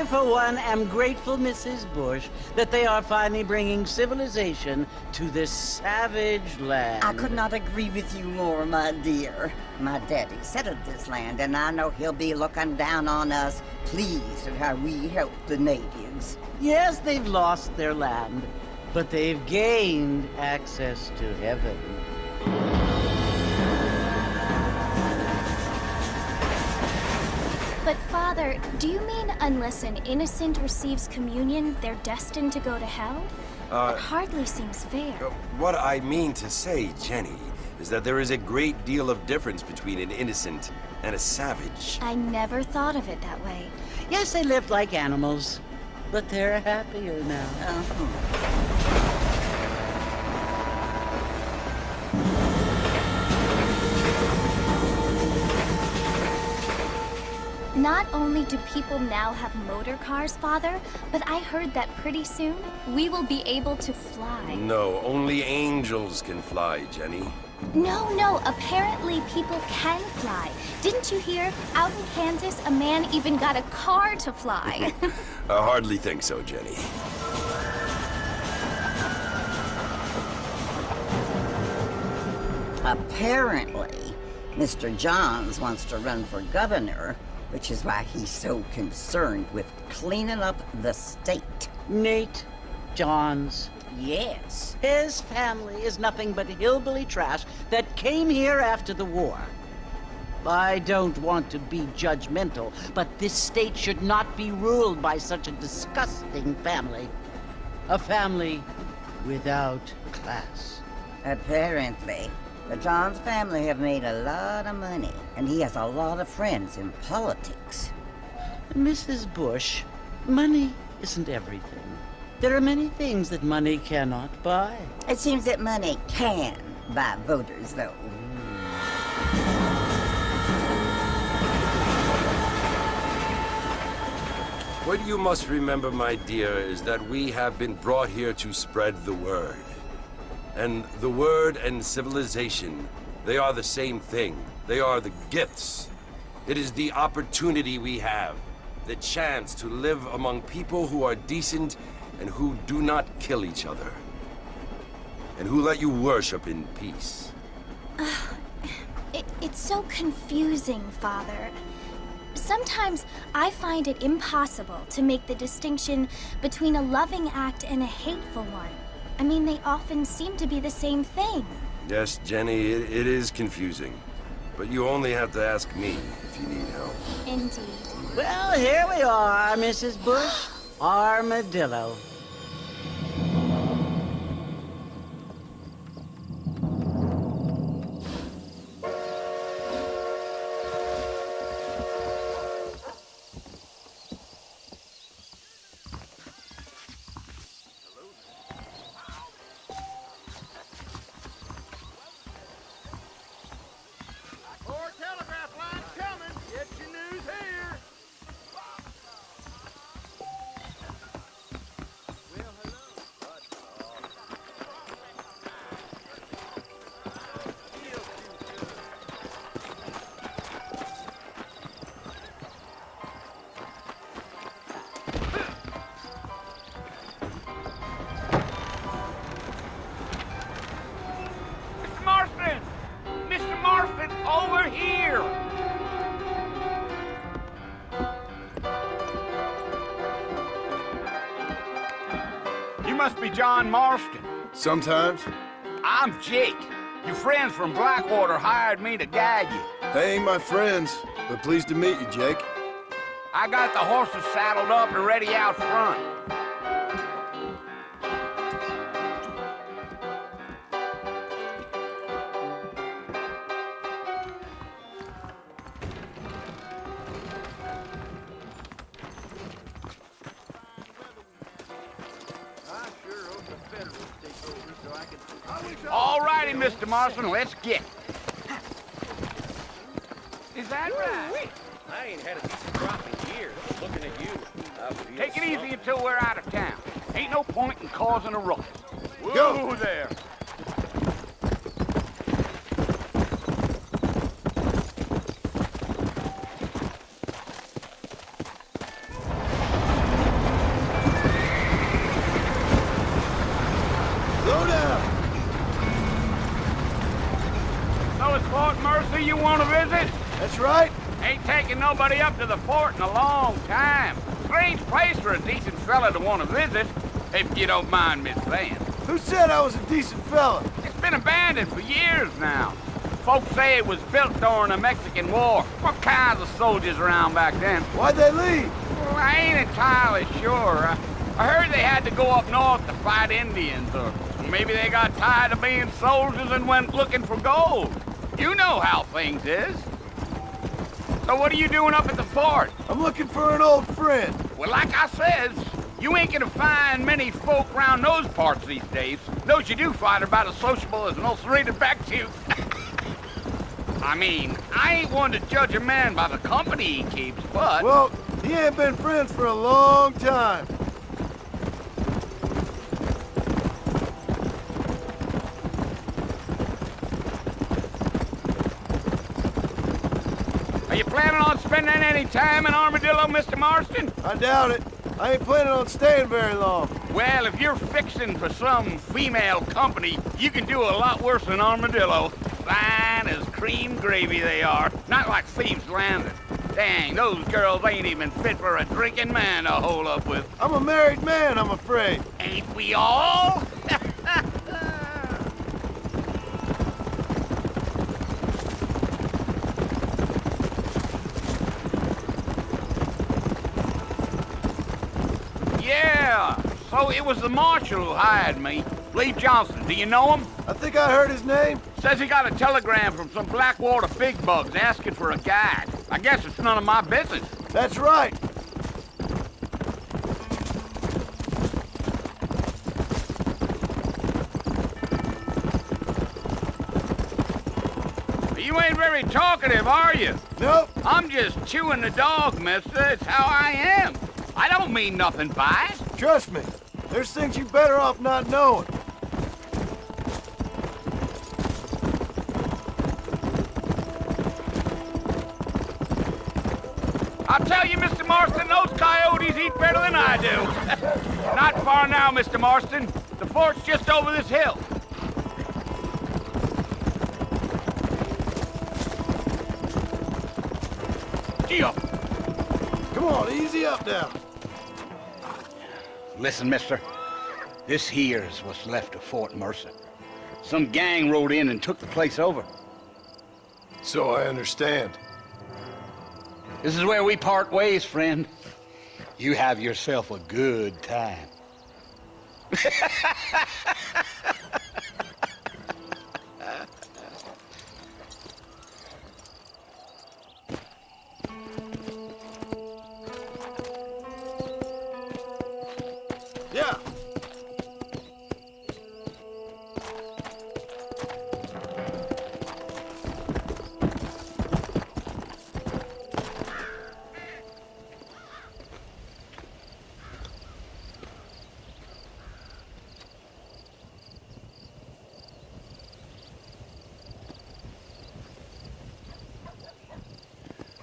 for one, am grateful, Mrs. Bush, that they are finally bringing civilization to this savage land. I could not agree with you more, my dear. My daddy settled this land, and I know he'll be looking down on us, pleased at how we help the natives. Yes, they've lost their land, but they've gained access to heaven. But Father, do you mean unless an innocent receives communion, they're destined to go to hell? It hardly seems fair. What I mean to say, Jenny, is that there is a great deal of difference between an innocent and a savage. I never thought of it that way. Yes, they lived like animals, but they're happier now. Not only do people now have motor cars, Father, but I heard that pretty soon we will be able to fly. No, only angels can fly, Jenny. No, apparently people can fly. Didn't you hear? Out in Kansas, a man even got a car to fly. I hardly think so, Jenny. Apparently, Mr. Johns wants to run for governor, which is why he's so concerned with cleaning up the state. Nate Johns. Yes. His family is nothing but hillbilly trash that came here after the war. I don't want to be judgmental, but this state should not be ruled by such a disgusting family. A family without class. Apparently. The Johns family have made a lot of money, and he has a lot of friends in politics. Mrs. Bush, money isn't everything. There are many things that money cannot buy. It seems that money can buy voters, though. What you must remember, my dear, is that we have been brought here to spread the word. And the word and civilization, they are the same thing. They are the gifts. It is the opportunity we have, the chance to live among people who are decent and who do not kill each other, and who let you worship in peace. It's so confusing, Father. Sometimes I find it impossible to make the distinction between a loving act and a hateful one. I mean, they often seem to be the same thing. Yes, Jenny, it is confusing. But you only have to ask me if you need help. Indeed. Well, here we are, Mrs. Bush. Armadillo. Over here! You must be John Marston. Sometimes. I'm Jake. Your friends from Blackwater hired me to guide you. They ain't my friends, but pleased to meet you, Jake. I got the horses saddled up and ready out front. All righty, Mr. Marston, let's get. Is that right? I ain't had a decent crop in years. Looking at you, I feel Take it easy something. until we're out of town. Ain't no point in causing a ruckus. Go. Whoa there. who you want to visit? That's right. Ain't taking nobody up to the fort in a long time. Strange place for a decent fella to want to visit, if you don't mind me saying. Who said I was a decent fella? It's been abandoned for years now. Folks say it was built during the Mexican War. What kinds of soldiers around back then? Why'd they leave? Well, I ain't entirely sure. I heard they had to go up north to fight Indians, or maybe they got tired of being soldiers and went looking for gold. You know how things is. So what are you doing up at the fort? I'm looking for an old friend. Well, like I says, you ain't gonna find many folk round those parts these days. Those you do find are about as sociable as an ulcerated back tooth. I mean, I ain't one to judge a man by the company he keeps, but... Well, he ain't been friends for a long time. Are you planning on spending any time in Armadillo, Mr. Marston? I doubt it. I ain't planning on staying very long. Well, if you're fixing for some female company, you can do a lot worse than Armadillo. Fine as cream gravy they are. Not like Thieves' Landing. Dang, those girls ain't even fit for a drinking man to hole up with. I'm a married man, I'm afraid. Ain't we all? Yeah, so it was the marshal who hired me. Lee Johnson, do you know him? I think I heard his name. Says he got a telegram from some Blackwater big bugs asking for a guide. I guess it's none of my business. That's right. You ain't very talkative, are you? Nope. I'm just chewing the dog, mister. It's how I am. I don't mean nothing by it. Trust me. There's things you better off not knowing. I'll tell you, Mr. Marston, those coyotes eat better than I do. Not far now, Mr. Marston. The fort's just over this hill. Gee up. Come on, easy up now. Listen, mister. This here's what's left of Fort Mercer. Some gang rode in and took the place over. So I understand. This is where we part ways, friend. You have yourself a good time. Yeah.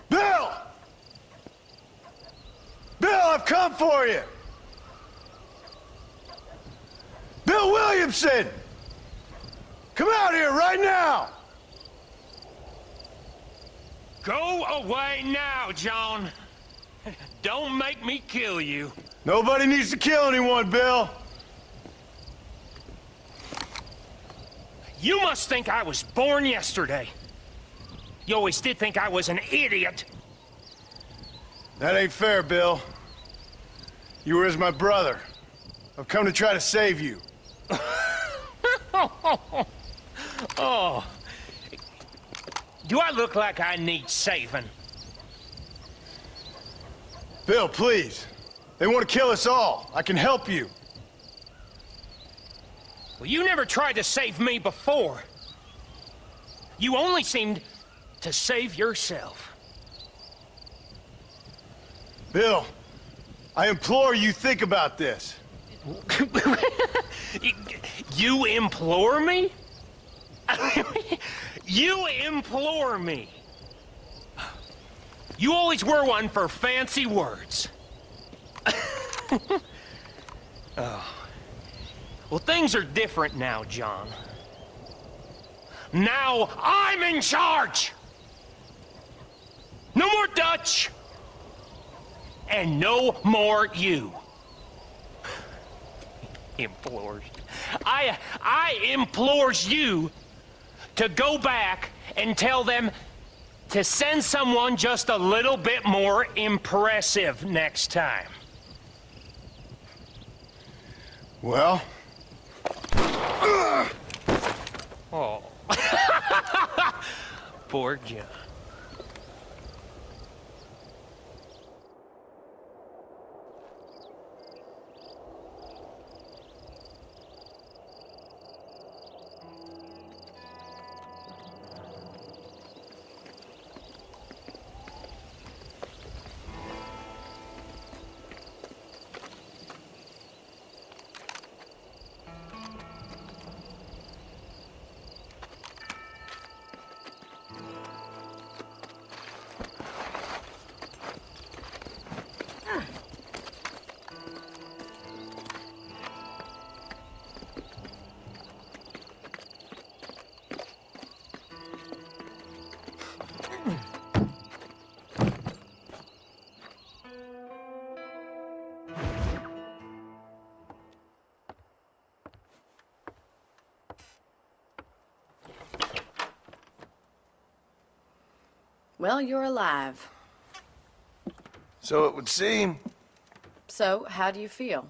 Bill! Bill, I've come for you! Bill Williamson! Come out here right now! Go away now, John. Don't make me kill you. Nobody needs to kill anyone, Bill. You must think I was born yesterday. You always did think I was an idiot. That ain't fair, Bill. You were as my brother. I've come to try to save you. Oh. Do I look like I need saving? Bill, please. They want to kill us all. I can help you. Well, you never tried to save me before. You only seemed to save yourself. Bill, I implore you think about this. You implore me? You implore me? You always were one for fancy words. Oh. Well, things are different now, John. Now I'm in charge! No more Dutch! And no more you. Implores. I implores you to go back and tell them to send someone just a little bit more impressive next time. Well? Oh. Poor John. Well, you're alive. So it would seem. So, how do you feel?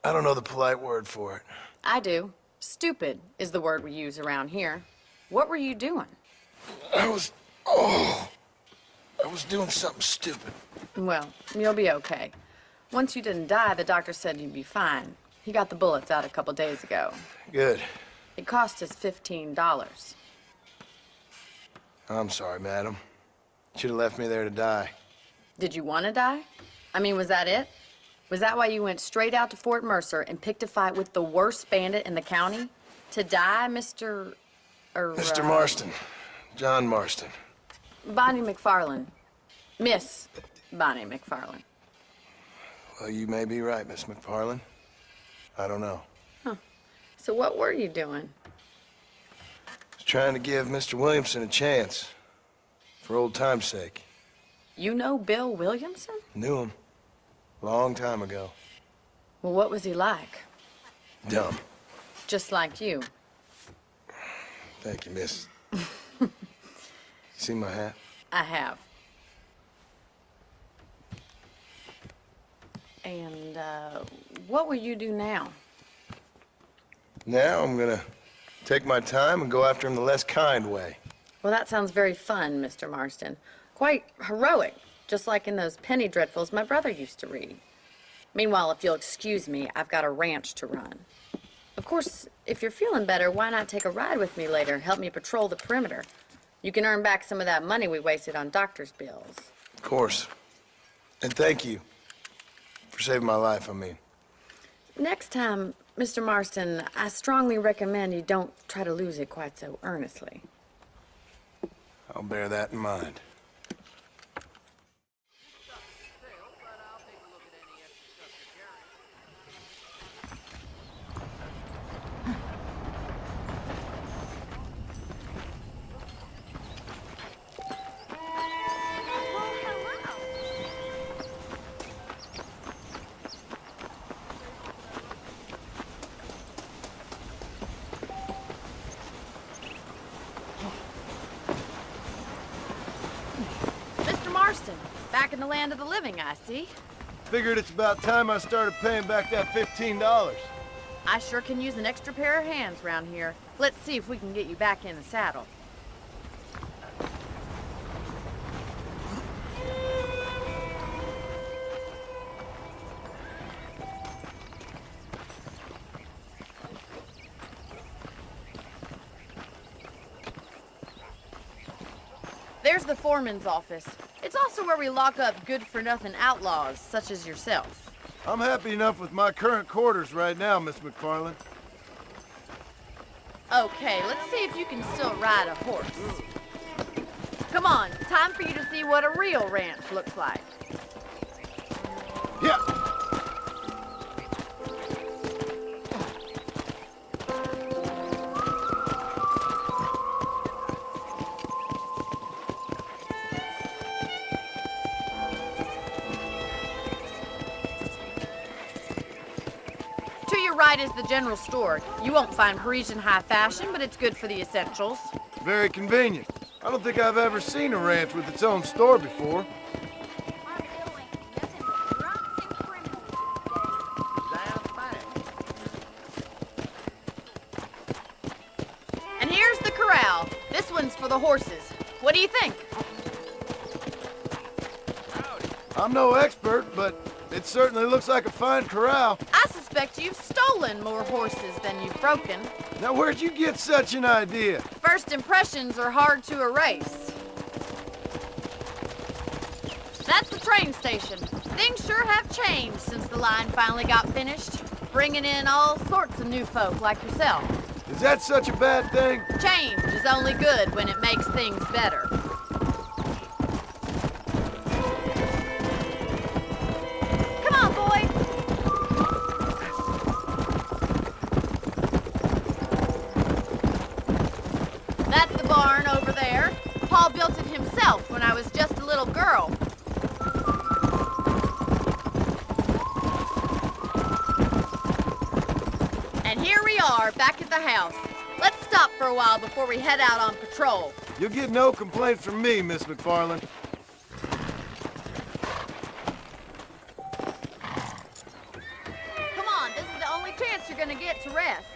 I don't know the polite word for it. I do. Stupid is the word we use around here. What were you doing? I was doing something stupid. Well, you'll be okay. Once you didn't die, the doctor said you'd be fine. He got the bullets out a couple days ago. Good. It cost us $15. I'm sorry, madam. Should have left me there to die. Did you want to die? I mean, was that it? Was that why you went straight out to Fort Mercer and picked a fight with the worst bandit in the county? To die, Mr. Mr. Marston. John Marston. Bonnie McFarland. Miss Bonnie McFarland. Well, you may be right, Miss McFarland. I don't know. So what were you doing? I was trying to give Mr. Williamson a chance. For old time's sake. You know Bill Williamson? Knew him. Long time ago. Well, what was he like? Dumb. Just like you. Thank you, miss. See my hat? I have. And, what will you do now? Now I'm gonna take my time and go after him the less kind way. Well, that sounds very fun, Mr. Marston. Quite heroic, just like in those penny dreadfuls my brother used to read. Meanwhile, if you'll excuse me, I've got a ranch to run. Of course, if you're feeling better, why not take a ride with me later? Help me patrol the perimeter. You can earn back some of that money we wasted on doctor's bills. Of course. And thank you for saving my life, I mean. Next time, Mr. Marston, I strongly recommend you don't try to lose it quite so earnestly. I'll bear that in mind. Mr. Marston, back in the land of the living, I see. Figured it's about time I started paying back that $15. I sure can use an extra pair of hands around here. Let's see if we can get you back in the saddle. There's the foreman's office. It's also where we lock up good-for-nothing outlaws, such as yourself. I'm happy enough with my current quarters right now, Miss McFarland. Okay, let's see if you can still ride a horse. Come on, time for you to see what a real ranch looks like. Yeah. side is the general store. You won't find Parisian high fashion, but it's good for the essentials. Very convenient. I don't think I've ever seen a ranch with its own store before. And here's the corral. This one's for the horses. What do you think? I'm no expert, but it certainly looks like a fine corral. I suspect you've stolen more horses than you've broken. Now, where'd you get such an idea? First impressions are hard to erase. That's the train station. Things sure have changed since the line finally got finished, bringing in all sorts of new folk like yourself. Is that such a bad thing? Change is only good when it makes things better. Come on, boy. That's the barn over there. Paul built it himself when I was just a little girl. And here we are, back at the house. Let's stop for a while before we head out on patrol. You'll get no complaints from me, Miss McFarland. Come on, this is the only chance you're gonna get to rest.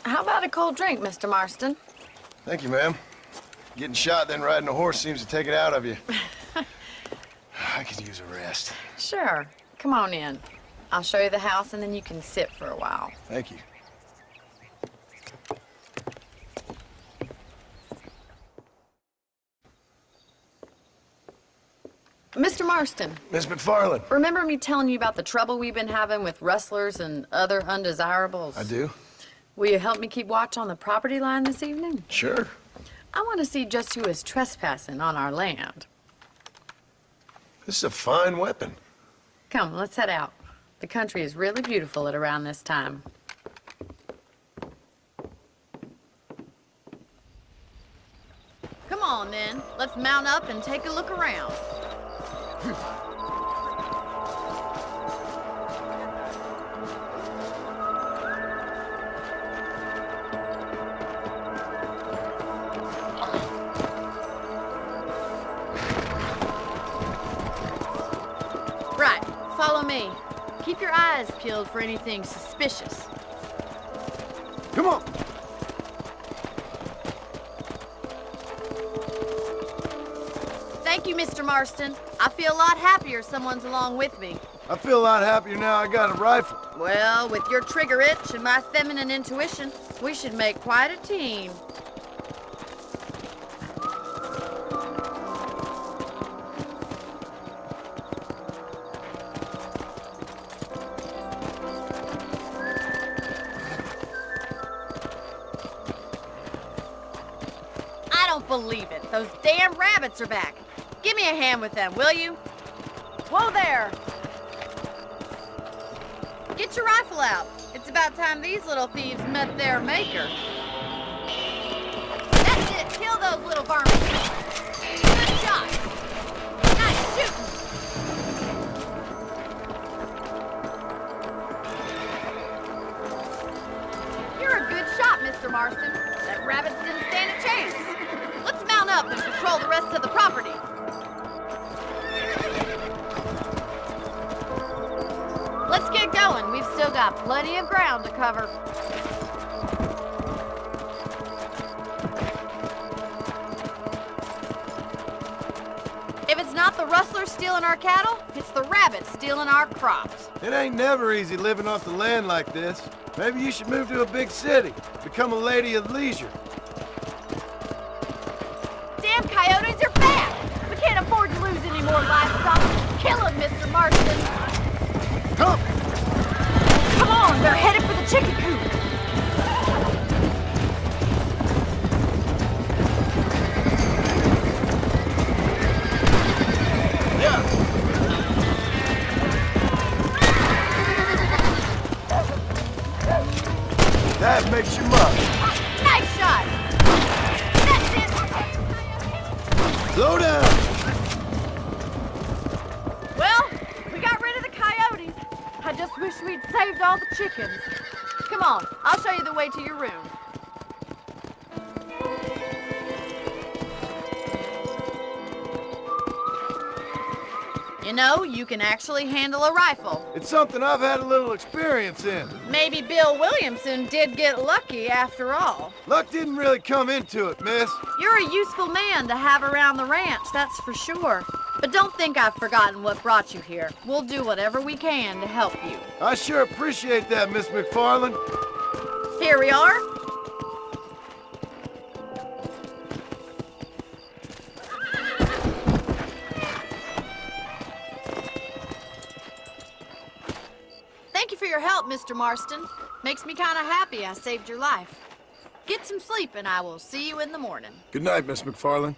How about a cold drink, Mr. Marston? Thank you, ma'am. Getting shot, then riding a horse seems to take it out of you. I could use a rest. Sure. Come on in. I'll show you the house and then you can sit for a while. Thank you. Mr. Marston, Miss McFarland. remember me telling you about the trouble we've been having with rustlers and other undesirables? I do? Will you help me keep watch on the property line this evening? Sure. I want to see just who is trespassing on our land. This is a fine weapon. Come, let's head out. The country is really beautiful at around this time. Come on, then. Let's mount up and take a look around. Right, follow me. Keep your eyes peeled for anything suspicious. Come on. Thank you, Mr. Marston. I feel a lot happier someone's along with me. I feel a lot happier now I got a rifle. Well, with your trigger itch and my feminine intuition, we should make quite a team. I don't believe it. Those damn rabbits are back. Give me a hand with them, will you? Whoa there! Get your rifle out. It's about time these little thieves met their maker. That's it. Kill those little vermin. Good shot. Nice shooting. You're a good shot, Mr. Marston. That rabbits didn't stand a chance. Let's mount up and patrol the rest of the property. Let's get going. We've still got plenty of ground to cover. If it's not the rustlers stealing our cattle, it's the rabbits stealing our crops. It ain't never easy living off the land like this. Maybe you should move to a big city. Become a lady of leisure. Damn coyotes are back! We can't afford to lose any more livestock. Kill them, Mr. Marston. Come! Come on, they're headed for the chicken coop. That makes you much. Nice shot. Slow down! Well, we got rid of the coyotes. I just wish we'd saved all the chickens. Come on, I'll show you the way to your room. You know, you can actually handle a rifle. It's something I've had a little experience in. Maybe Bill Williamson did get lucky after all. Luck didn't really come into it, miss. You're a useful man to have around the ranch, that's for sure. But don't think I've forgotten what brought you here. We'll do whatever we can to help you. I sure appreciate that, Miss McFarland. Here we are. Thank you for your help, Mr. Marston. Makes me kind of happy I saved your life. Get some sleep and I will see you in the morning. Good night, Miss McFarland.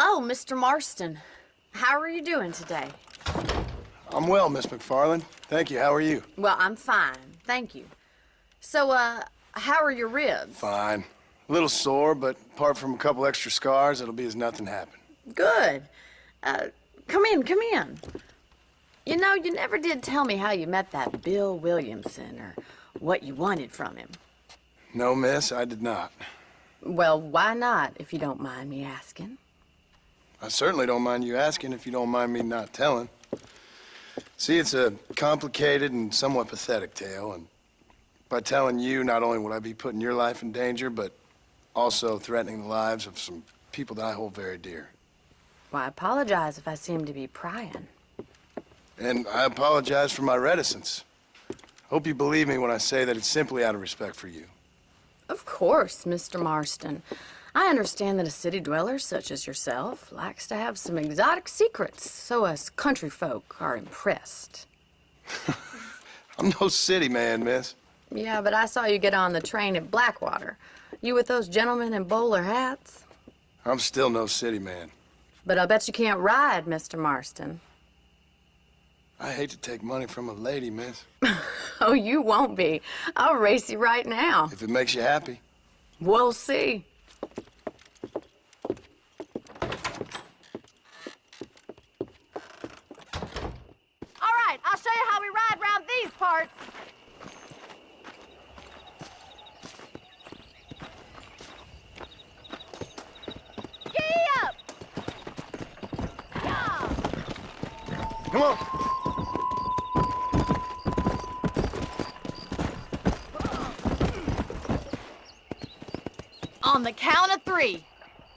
Oh, Mr. Marston. How are you doing today? I'm well, Miss McFarland. Thank you. How are you? Well, I'm fine. Thank you. So, how are your ribs? Fine. A little sore, but apart from a couple extra scars, it'll be as nothing happened. Good. Come in, come in. You know, you never did tell me how you met that Bill Williamson or what you wanted from him. No, miss, I did not. Well, why not, if you don't mind me asking? I certainly don't mind you asking if you don't mind me not telling. See, it's a complicated and somewhat pathetic tale, and by telling you, not only would I be putting your life in danger, but also threatening the lives of some people that I hold very dear. Well, I apologize if I seem to be prying. And I apologize for my reticence. Hope you believe me when I say that it's simply out of respect for you. Of course, Mr. Marston. I understand that a city dweller such as yourself likes to have some exotic secrets, so us country folk are impressed. I'm no city man, miss. Yeah, but I saw you get on the train at Blackwater. You with those gentlemen in bowler hats? I'm still no city man. But I'll bet you can't ride, Mr. Marston. I hate to take money from a lady, miss. Oh, you won't be. I'll race you right now. If it makes you happy. We'll see. All right, I'll show you how we ride around these parts. Giddy up! Yeah! Come on. On the count of 3.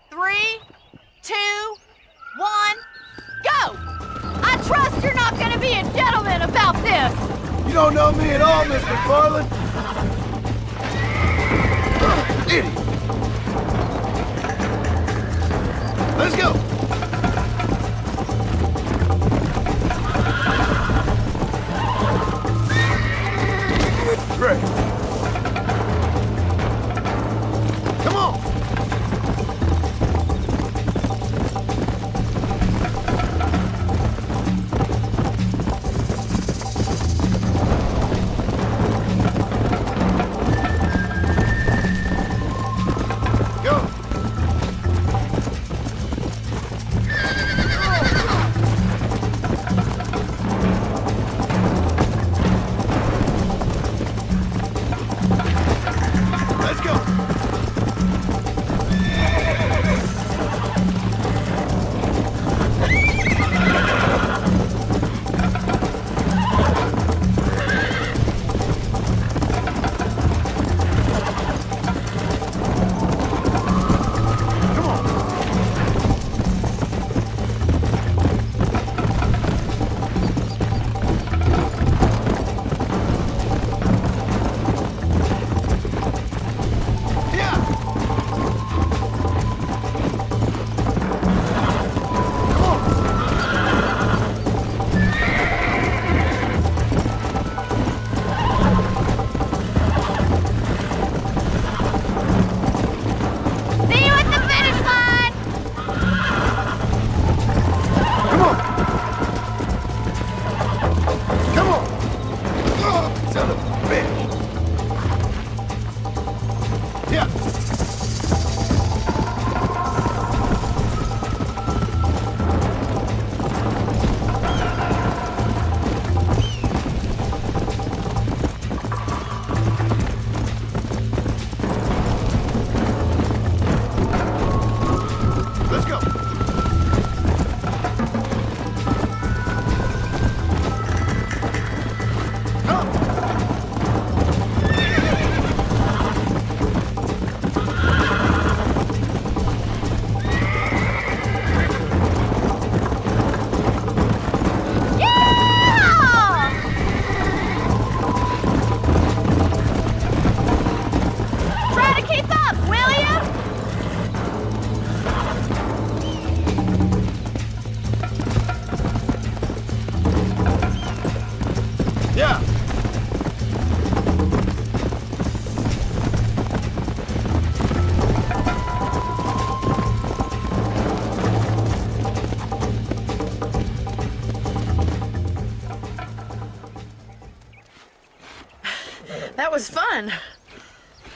3, 2, 1, go! I trust you're not gonna be a gentleman about this! You don't know me at all, Miss McFarland. Idiot. Let's go. Great. Come on.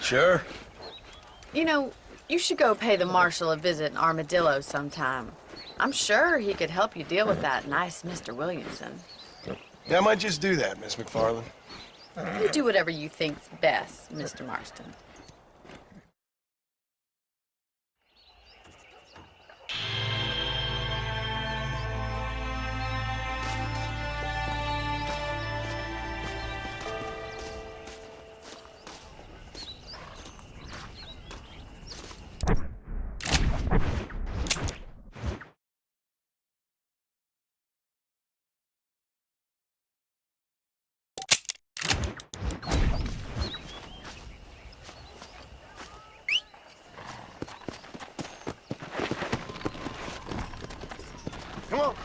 Sure. You know, you should go pay the marshal a visit in Armadillo sometime. I'm sure he could help you deal with that nice Mr. Williamson. Yeah, I might just do that, Miss McFarland. You do whatever you think's best, Mr. Marston. Come on.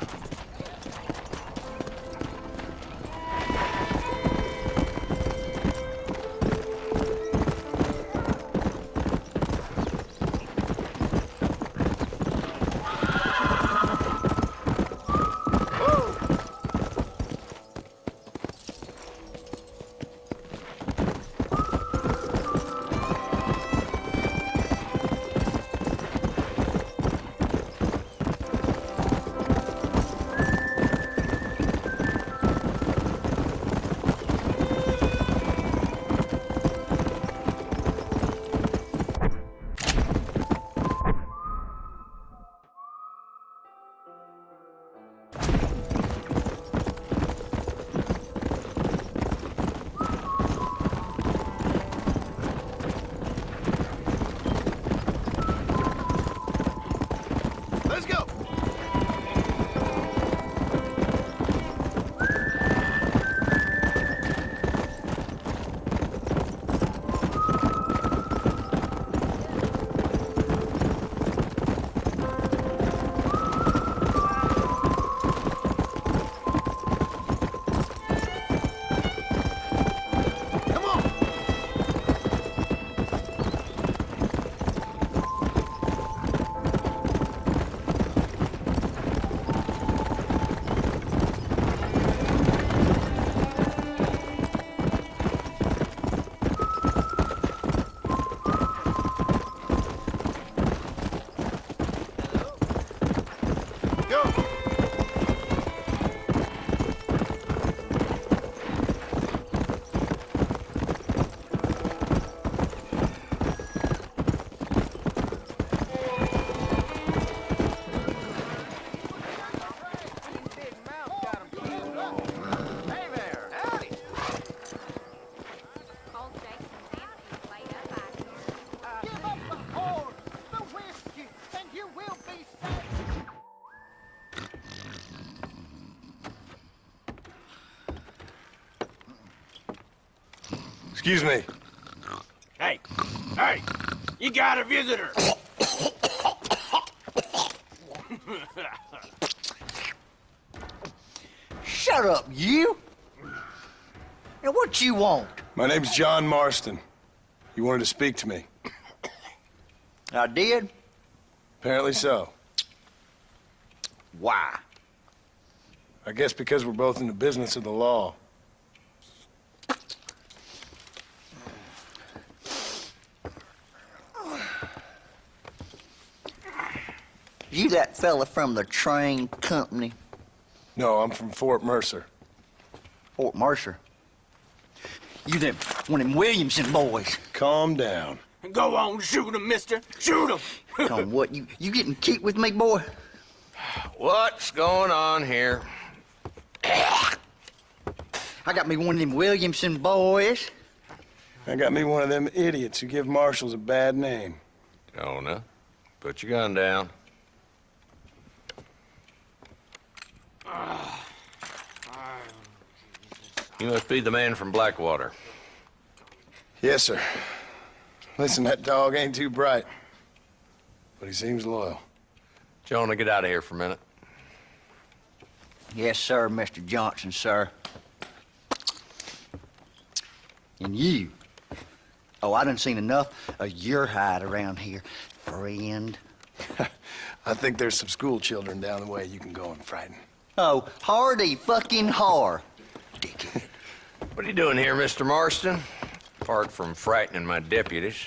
Let's go. Come on. Go. Hey there, howdy. Give up the whore, the whiskey, and you will be safe. Excuse me. Hey, hey, you got a visitor. Shut up, you! Now, what you want? My name's John Marston. You wanted to speak to me. I did? Apparently so. Why? I guess because we're both in the business of the law. You that fella from the train company, No, I'm from Fort Mercer. Fort Mercer? You them, one of them Williamson boys. Calm down. Go on, shoot him, mister. Shoot him. Come, what, you getting cute with me, boy? What's going on here? I got me one of them Williamson boys. I got me one of them idiots who give marshals a bad name. Jonah, put your gun down. You must be the man from Blackwater. Yes, sir. Listen, that dog ain't too bright, but he seems loyal. Jonah, get out of here for a minute. Yes, sir, Mr. Johnson, sir. And you. Oh, I done seen enough of your hide around here, friend. I think there's some school children down the way you can go and frighten. Oh, hardy fucking har. Dickhead. What are you doing here, Mr. Marston? Apart from frightening my deputies.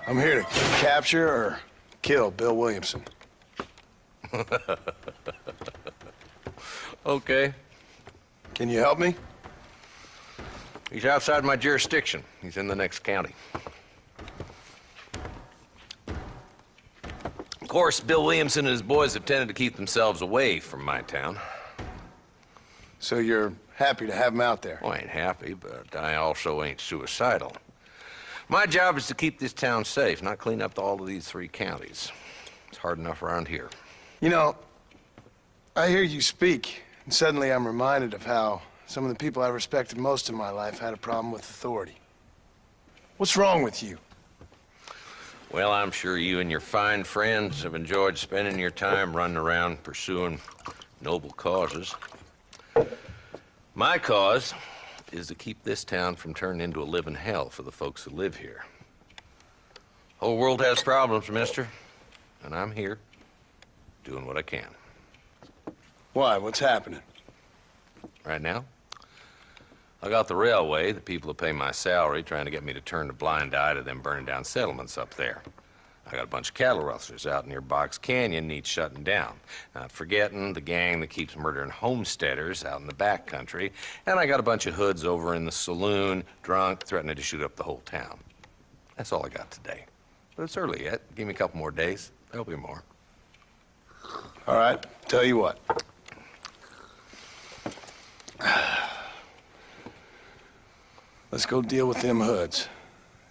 I'm here to capture or kill Bill Williamson. Okay. Can you help me? He's outside my jurisdiction. He's in the next county. Of course, Bill Williamson and his boys have tended to keep themselves away from my town. So you're happy to have him out there? Well, I ain't happy, but I also ain't suicidal. My job is to keep this town safe, not clean up all of these 3 counties. It's hard enough around here. You know, I hear you speak, and suddenly I'm reminded of how some of the people I respected most in my life had a problem with authority. What's wrong with you? Well, I'm sure you and your fine friends have enjoyed spending your time running around pursuing noble causes. My cause is to keep this town from turning into a living hell for the folks who live here. Whole world has problems, mister, and I'm here doing what I can. Why? What's happening? Right now, I got the railway, the people who pay my salary, trying to get me to turn a blind eye to them burning down settlements up there. I got a bunch of cattle rustlers out near Box Canyon needs shutting down. Not forgetting the gang that keeps murdering homesteaders out in the back country. And I got a bunch of hoods over in the saloon, drunk, threatening to shoot up the whole town. That's all I got today. But it's early yet. Give me a couple more days. There'll be more. All right, tell you what. Let's go deal with them hoods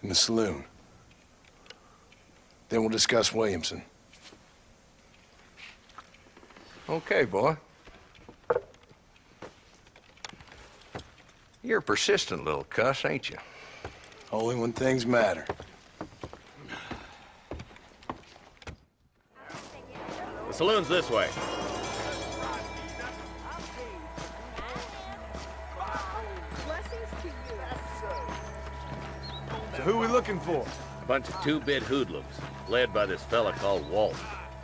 in the saloon. Then we'll discuss Williamson. Okay, boy. You're a persistent little cuss, ain't you? Only when things matter. The saloon's this way. So who are we looking for? A bunch of two-bit hoodlums, led by this fella called Walt.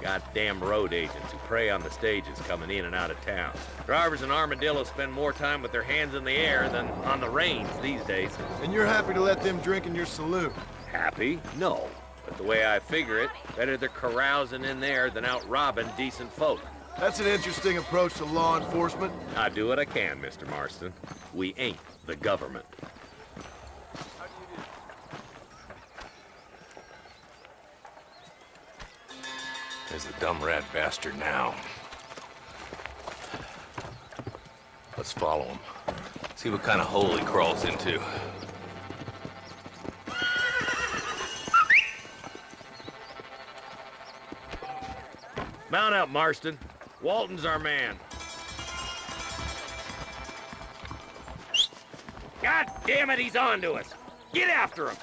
Goddamn road agents who prey on the stages coming in and out of town. Drivers in Armadillo spend more time with their hands in the air than on the reins these days. And you're happy to let them drink in your saloon? Happy? No. But the way I figure it, better they're carousing in there than out robbing decent folk. That's an interesting approach to law enforcement. I do what I can, Mr. Marston. We ain't the government. There's the dumb rat bastard now. Let's follow him. See what kind of hole he crawls into. Mount up, Marston. Walton's our man. God damn it, he's on to us. Get after him.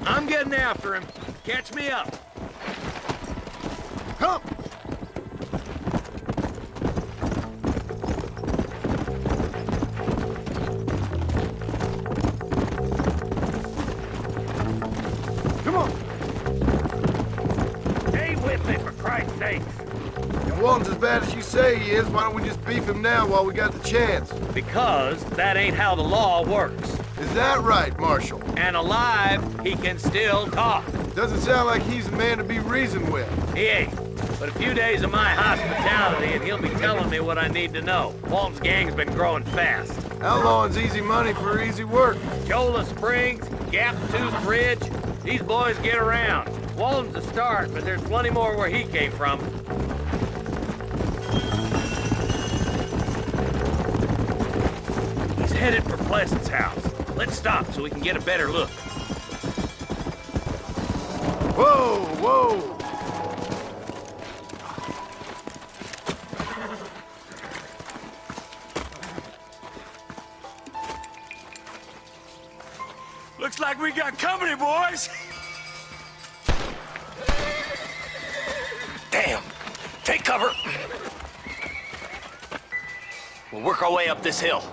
I'm getting after him. Catch me up. Come! Come on! Stay with me, for Christ's sakes. If Walton's as bad as you say he is, why don't we just beef him now while we got the chance? Because that ain't how the law works. Is that right, Marshal? And alive, he can still talk. Doesn't sound like he's the man to be reasoned with. He ain't. But a few days of my hospitality and he'll be telling me what I need to know. Walton's gang's been growing fast. Outlawing's easy money for easy work. Chola Springs, Gap Tooth Ridge, these boys get around. Walton's a start, but there's plenty more where he came from. He's headed for Pleasant's house. Let's stop so we can get a better look. Whoa, whoa! Looks like we got company, boys. Damn! Take cover! We'll work our way up this hill.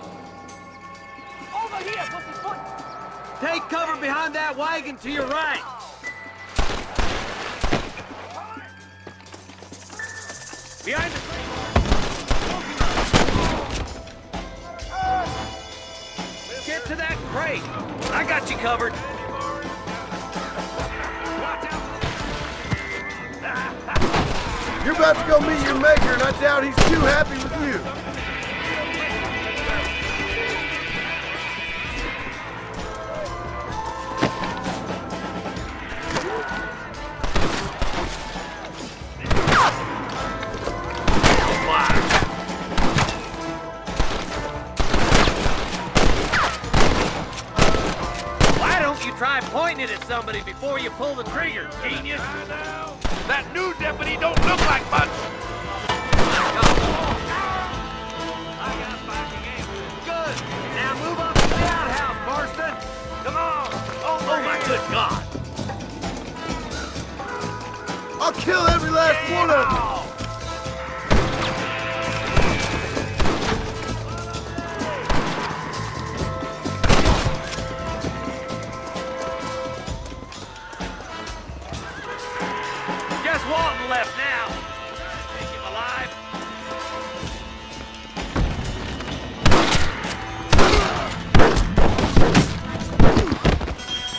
Over here, pussyfoot! Take cover behind that wagon to your right. Behind the... crate. I got you covered. You're about to go meet your maker, and I doubt he's too happy with you. Why don't you try pointing it at somebody before you pull the trigger, genius? That new deputy don't look like much. Good. Now move up to the outhouse, Marston. Come on. Oh my good God. I'll kill every last one of them. Just Walton left now. Take him alive.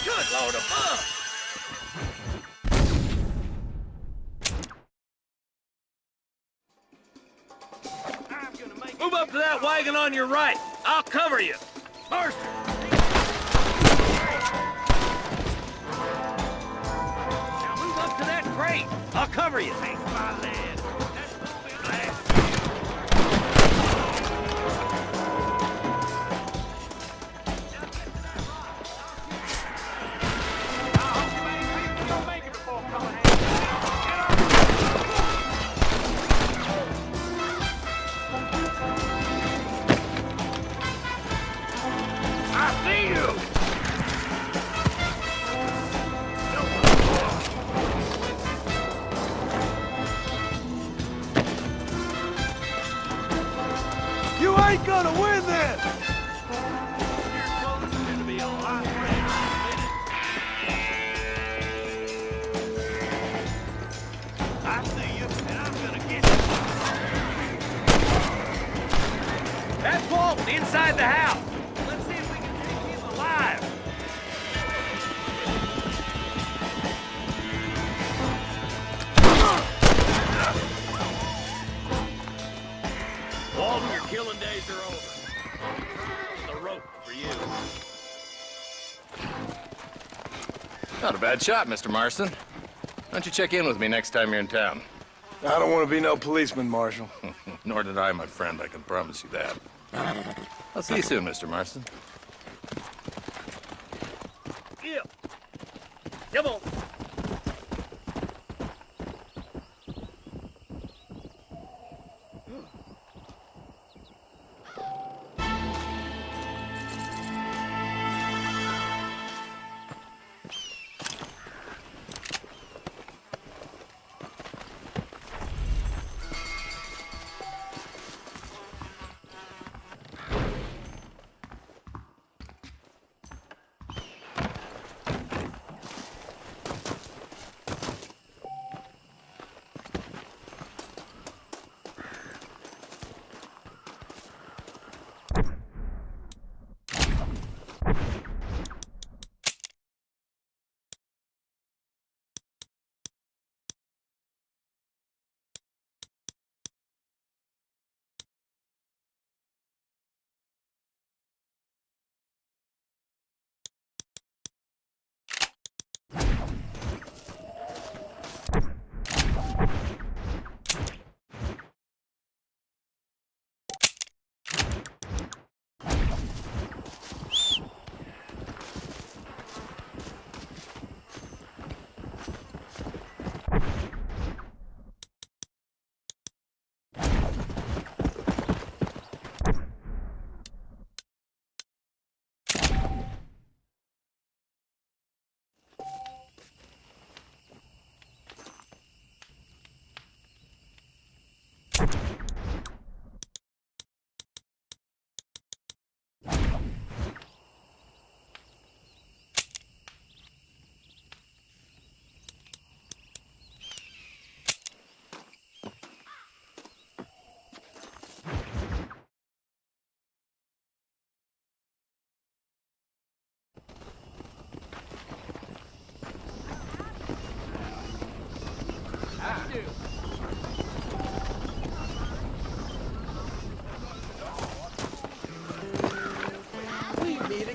Good Lord above. Move up to that wagon on your right. I'll cover you. Marston. Now move up to that crate. I'll cover you. Take my lead. That's gonna be last. I see you! You ain't gonna win this! I see you, and I'm gonna get you. That's Walton inside the house. Let's see if we can take him alive. Walton, your killing days are over. The rope for you. Not a bad shot, Mr. Marston. Why don't you check in with me next time you're in town? I don't want to be no policeman, Marshal. Nor did I, my friend, I can promise you that. I'll see you soon, Mr. Marston. Yeah. Come on.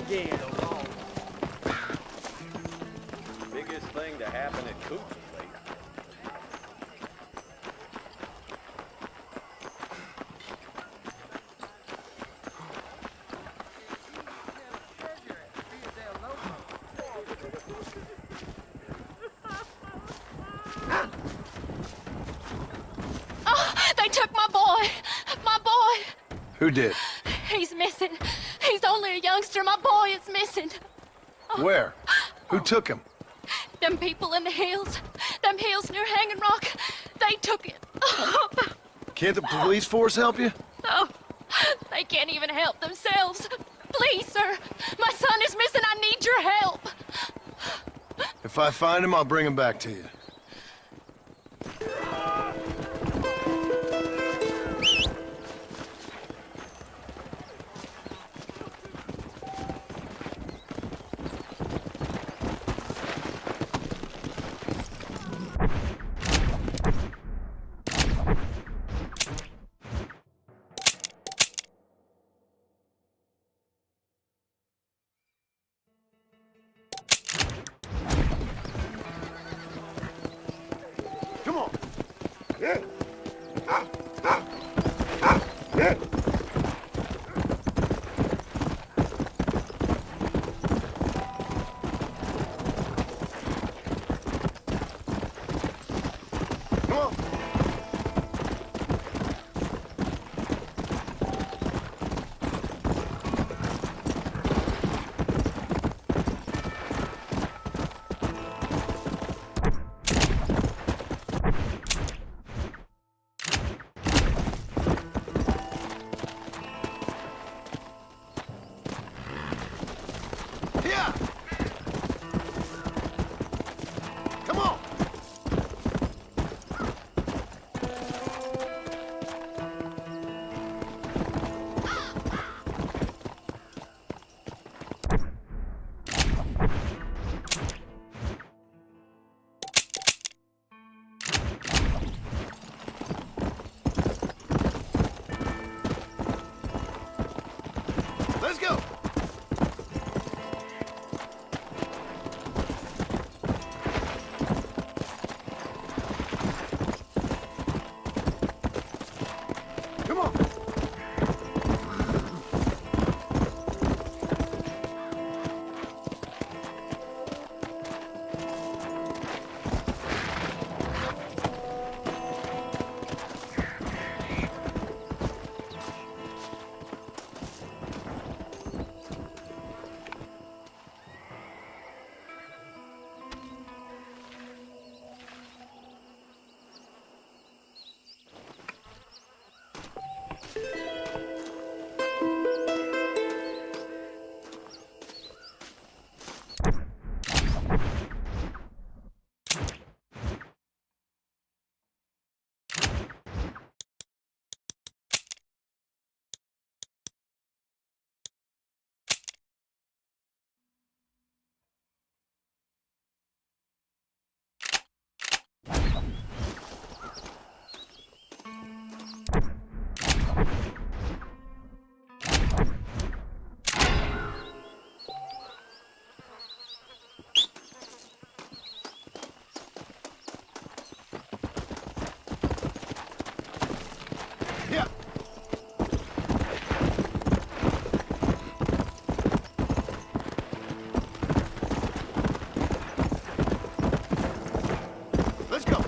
again. Biggest thing to happen at Coochie lately. They took my boy. My boy. Who did? He's missing. He's only a youngster. My boy is missing. Where? Who took him? Them people in the hills. Them hills near Hanging Rock. They took it. Can't the police force help you? Oh, they can't even help themselves. Please, sir. My son is missing. I need your help. If I find him, I'll bring him back to you. Come on. Come on. Here. Come on. Let's go. Come on. Yeah. Let's go.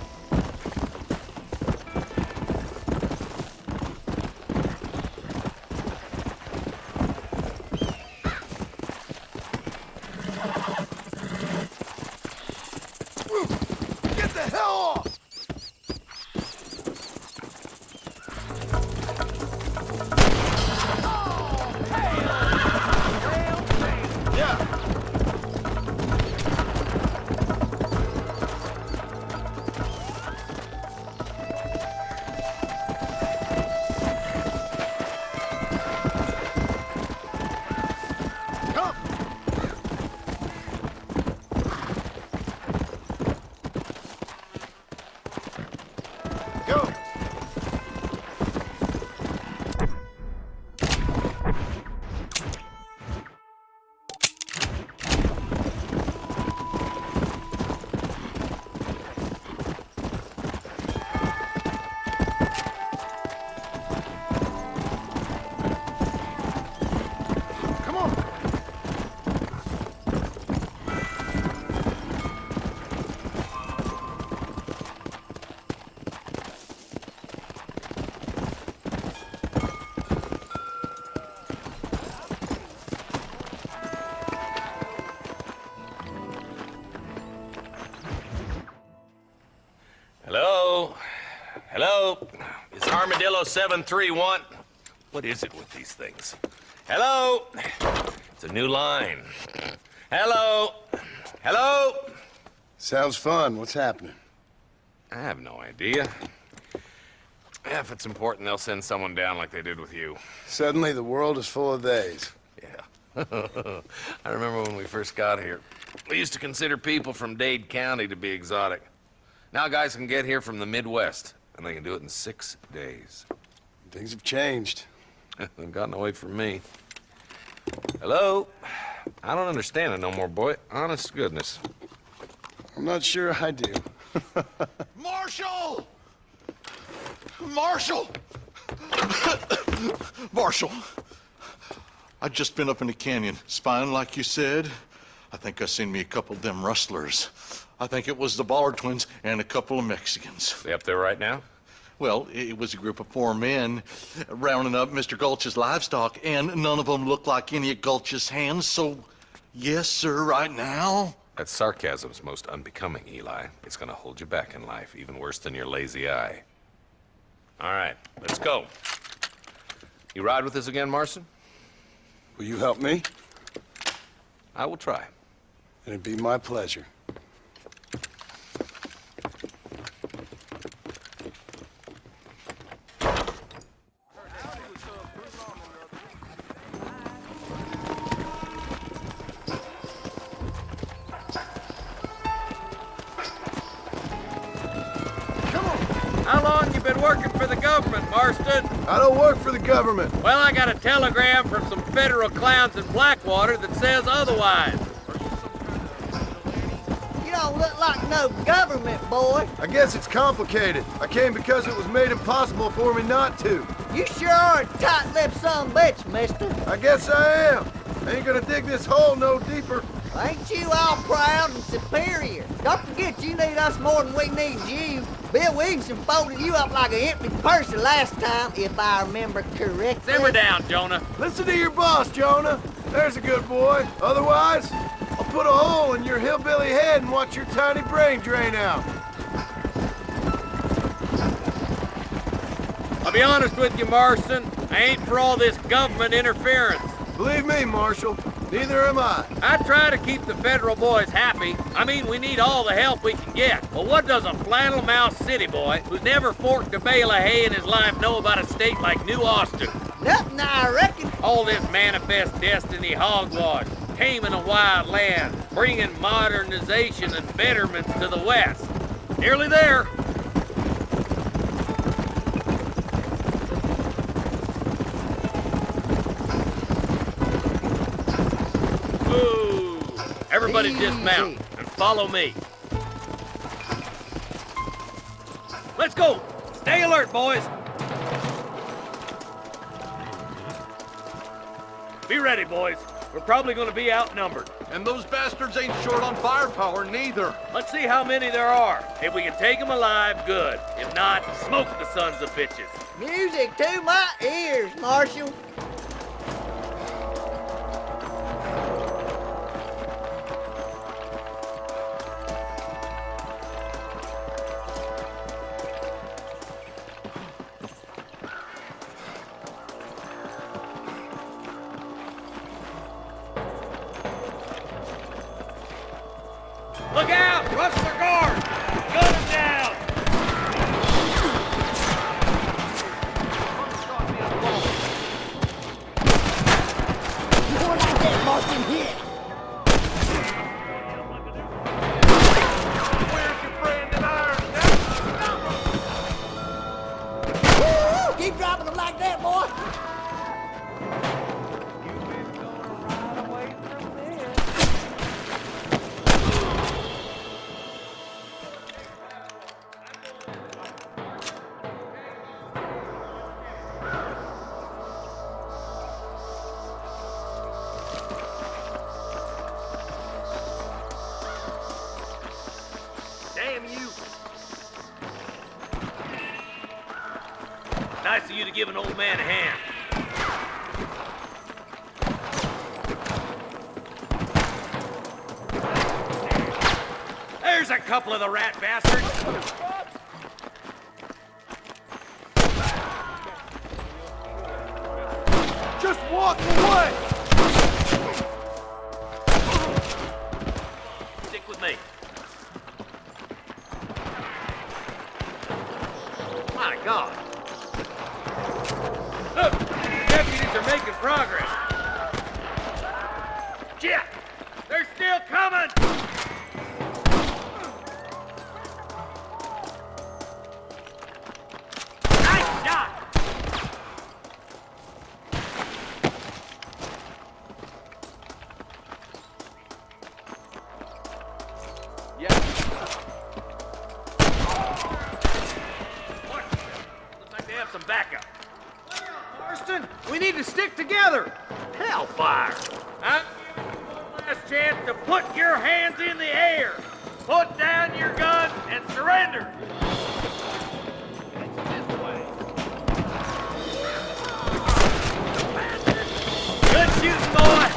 Armadillo 731. What is it with these things? Hello? It's a new line. Hello? Hello? Sounds fun. What's happening? I have no idea. If it's important, they'll send someone down like they did with you. Suddenly, the world is full of theys. Yeah. I remember when we first got here. We used to consider people from Dade County to be exotic. Now guys can get here from the Midwest, and they can do it in 6 days. Things have changed. They've gotten away from me. Hello? I don't understand it no more, boy. Honest to goodness. I'm not sure I do. Marshal! Marshal! Marshal! I just been up in the canyon, spying like you said. I think I seen me a couple of them rustlers. I think it was the Ballard twins and a couple of Mexicans. They up there right now? Well, it was a group of 4 men rounding up Mr. Gulch's livestock, and none of them looked like any of Gulch's hands, so yes, sir, right now. That sarcasm's most unbecoming, Eli. It's gonna hold you back in life, even worse than your lazy eye. All right, let's go. You ride with us again, Marston? Will you help me? I will try. It'd be my pleasure. How long you been working for the government, Marston? I don't work for the government. Well, I got a telegram from some federal clowns in Blackwater that says otherwise. You don't look like no government, boy. I guess it's complicated. I came because it was made impossible for me not to. You sure are a tight-lipped son of a bitch, mister. I guess I am. I ain't gonna dig this hole no deeper. Ain't you all proud and superior? Don't forget you need us more than we need you. Bill Williamson folded you up like an empty purse the last time, if I remember correctly. Simmer down, Jonah. Listen to your boss, Jonah. There's a good boy. Otherwise, I'll put a hole in your hillbilly head and watch your tiny brain drain out. I'll be honest with you, Marston. I ain't for all this government interference. Believe me, Marshal, neither am I. I try to keep the federal boys happy. I mean, we need all the help we can get. But what does a flannel-mouthed city boy who's never forked a bale of hay in his life know about a state like New Austin? Nothing, I reckon. All this manifest destiny hogwash, taming a wild land, bringing modernization and betterment to the West. Nearly there. Ooh. Everybody dismount and follow me. Let's go. Stay alert, boys. Be ready, boys. We're probably going to be outnumbered. And those bastards ain't short on firepower, neither. Let's see how many there are. If we can take them alive, good. If not, smoke the sons of bitches. Music to my ears, Marshal. Look out! Rustler guard! Gun him down! More like that, Marston, hit. Where's your friend in iron? Woo! Keep dropping them like that, boy. Damn you! Nice of you to give an old man a hand. There's a couple of the rat bastards. walk away! Stick with me. My God. Look, deputies are making progress. Shit! They're still coming! Nice shot! Yeah. Looks like they have some backup. Marston, we need to stick together. Hellfire! I'm giving you one last chance to put your hands in the air. Put down your gun and surrender. It's this way. Good shooting, boy.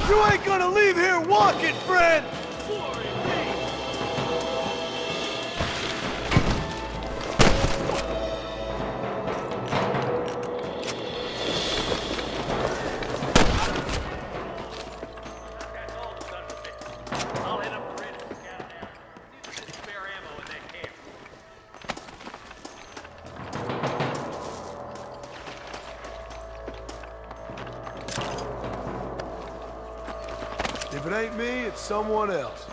You ain't gonna leave here walking, friend! I'll hit up the ridge and scout down. See if there's spare ammo in that camp. If it ain't me, it's someone else.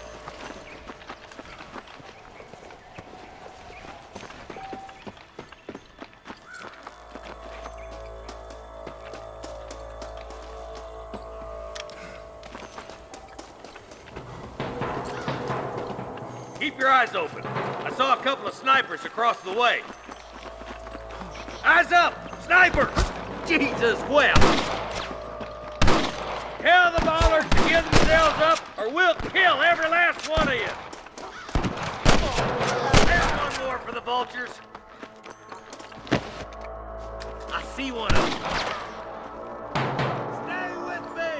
Keep your eyes open. I saw a couple of snipers across the way. Eyes up! Sniper! Jesus, well. Tell the ballers to give themselves up, or we'll kill every last one of you. There's one more for the vultures. I see one of them. Stay with me.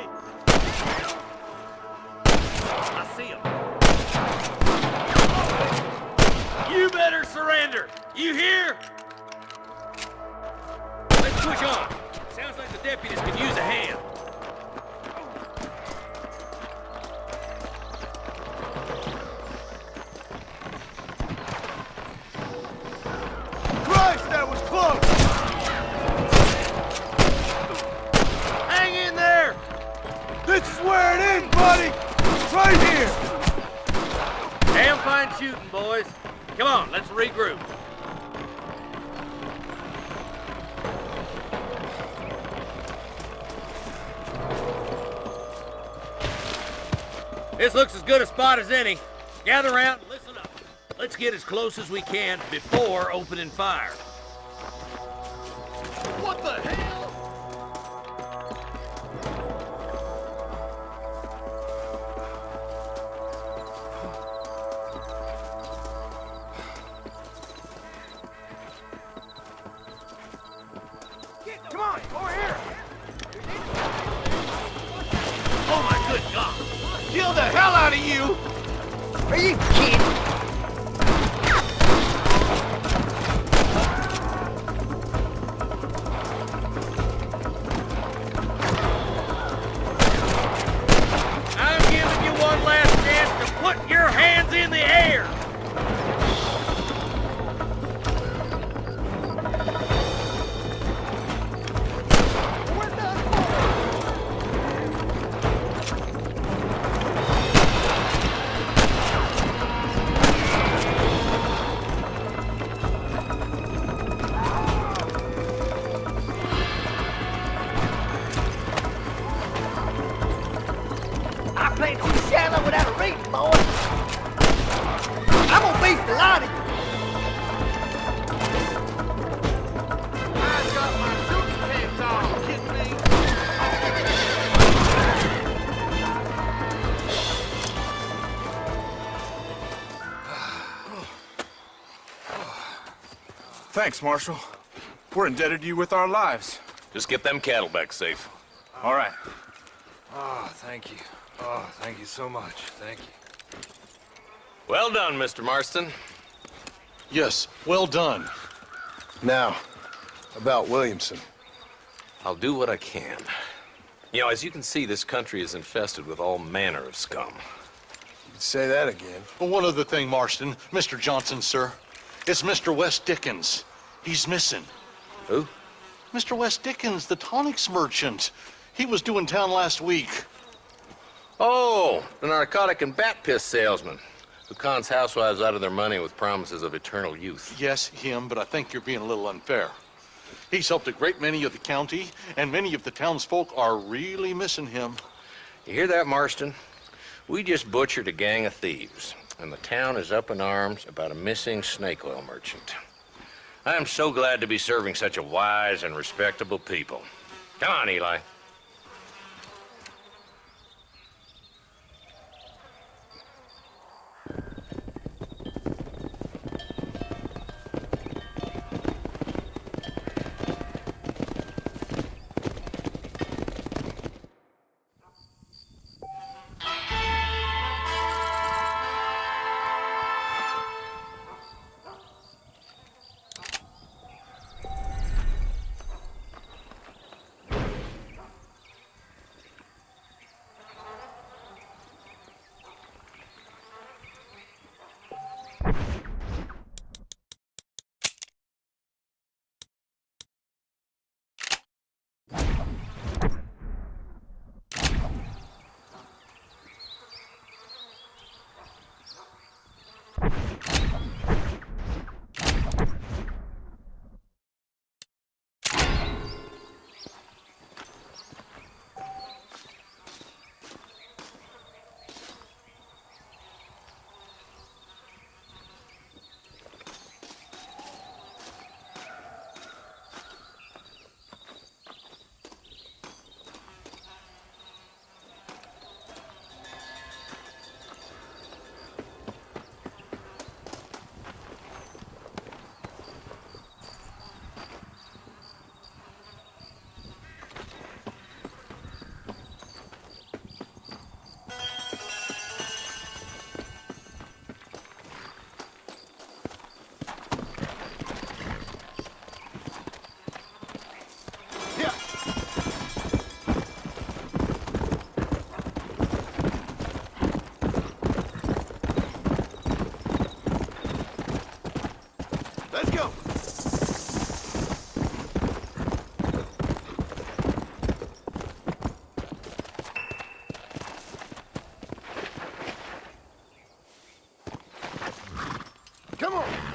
I see him. You better surrender. You hear? Let's push on. Sounds like the deputies could use a hand. Christ, that was close! Hang in there! This is where it ends, buddy! Right here! Damn fine shooting, boys. Come on, let's regroup. This looks as good a spot as any. Gather around and listen up. Let's get as close as we can before opening fire. What the hell? Come on, over here! Oh my good God! Kill the hell out of you! Are you kidding? I'm giving you one last chance to put your hands in the air! I played too shallow without a reading, boy. I'm gonna beat the lot of you. I got my shooting pants on, kidding me? Thanks, Marshal. We're indebted to you with our lives. Just get them cattle back safe. All right. Oh, thank you. Oh, thank you so much. Thank you. Well done, Mr. Marston. Yes, well done. Now, about Williamson. I'll do what I can. You know, as you can see, this country is infested with all manner of scum. Say that again. Well, one other thing, Marston. Mr. Johnson, sir. It's Mr. Wes Dickens. He's missing. Who? Mr. Wes Dickens, the tonics merchant. He was due in town last week. Oh, the narcotic and bat piss salesman who cons housewives out of their money with promises of eternal youth. Yes, him, but I think you're being a little unfair. He's helped a great many of the county, and many of the townsfolk are really missing him. You hear that, Marston? We just butchered a gang of thieves, and the town is up in arms about a missing snake oil merchant. I am so glad to be serving such a wise and respectable people. Come on, Eli. Come on!